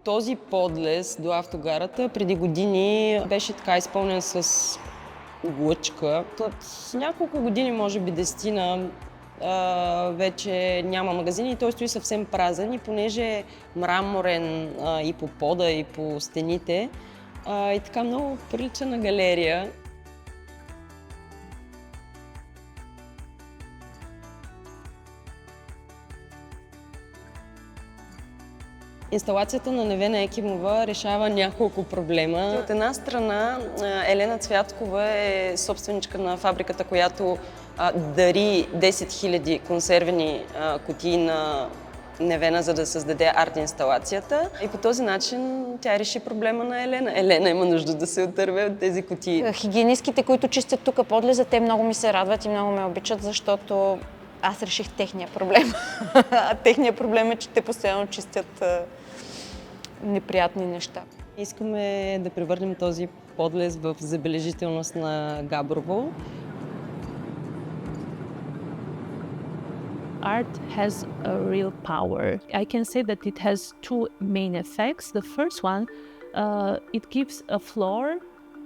Този подлез до автогарата преди години беше така изпълнен с глъчка. От няколко години, може би 10, вече няма магазини и той стои съвсем празен и понеже е мраморен и по пода, и по стените, и така много прилича на галерия. Инсталацията на Невена Екимова решава няколко проблема. От една страна, Елена Цвяткова е собственичка на фабриката, която дари 10 000 консервени кутии на Невена, за да създаде арт-инсталацията. И по този начин тя реши проблема на Елена. Елена има нужда да се отърве от тези кутии. Хигиенистките, които чистят тук подлеза, те много ми се радват и много ме обичат, защото аз реших техния проблем. Техният проблем е, че те постоянно чистят неприятни неща. Искаме да превърнем този подлез в забележителност на Габрово. Art has a real power. I can say that it has two main effects. The first one, it gives a floor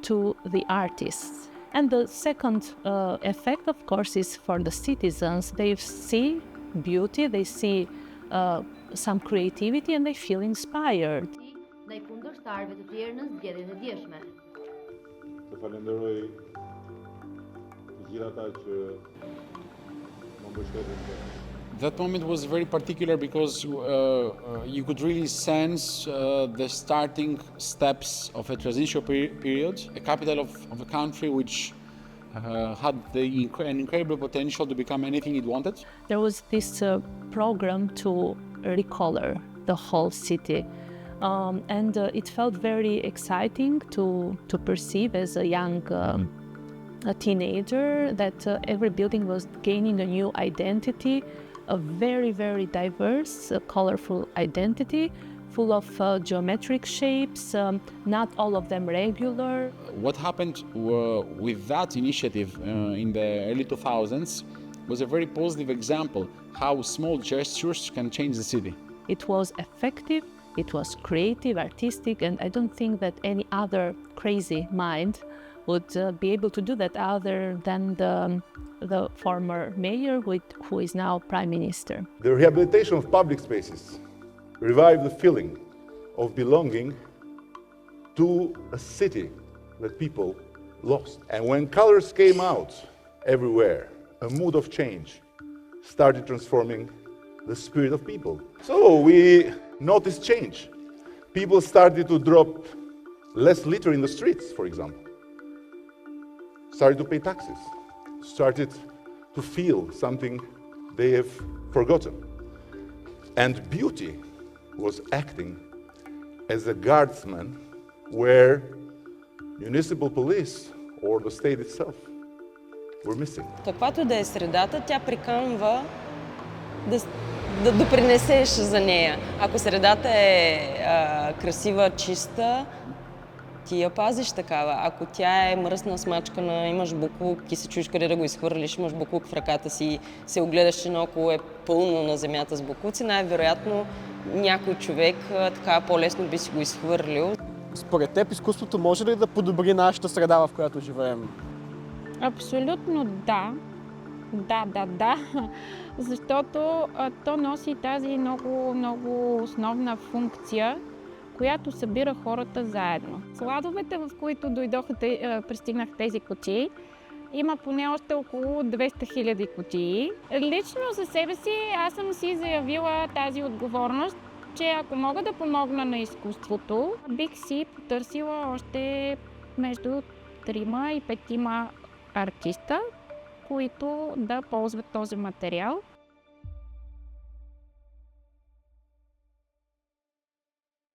to the artists. And the second effect, of course, is for the citizens. They see beauty, they see some creativity, and they feel inspired. That moment was very particular because you could really sense the starting steps of a transitional period, a capital of a country which had an incredible potential to become anything it wanted. There was this program to recolor the whole city. And it felt very exciting to perceive as a young a teenager that every building was gaining a new identity, a very, very diverse, colorful identity, full of geometric shapes, not all of them regular. What happened with that initiative in the early 2000s was a very positive example how small gestures can change the city. It was effective, it was creative, artistic, and I don't think that any other crazy mind would be able to do that other than the former mayor, who is now prime minister. The rehabilitation of public spaces revived the feeling of belonging to a city that people lost. And when colors came out everywhere, a mood of change started transforming the spirit of people. So we noticed change. People started to drop less litter in the streets, for example. Started to pay taxes. Started to feel something they have forgotten. And beauty was acting as a guardsman where municipal police or the state itself were missing. Каквато да е средата, тя приканва да допринесеш за нея. Ако средата е красива, чиста, ти я пазиш такава. Ако тя е мръсна, смачкана, имаш боклук и се чуеш къде да го изхвърлиш, имаш боклук в ръката си, се огледаш, че наоколо е пълно на земята с боклуци, най-вероятно някой човек така по-лесно би си го изхвърлил. Според теб изкуството може ли да подобри нашата среда, в която живеем? Абсолютно да. Да. Защото то носи тази много основна функция, която събира хората заедно. Складовете, в които пристигнах тези кутии, има поне още около 200 000 кутии. Лично за себе си аз съм си заявила тази отговорност, че ако мога да помогна на изкуството, бих си потърсила още между 3 и 5 артиста, които да ползват този материал.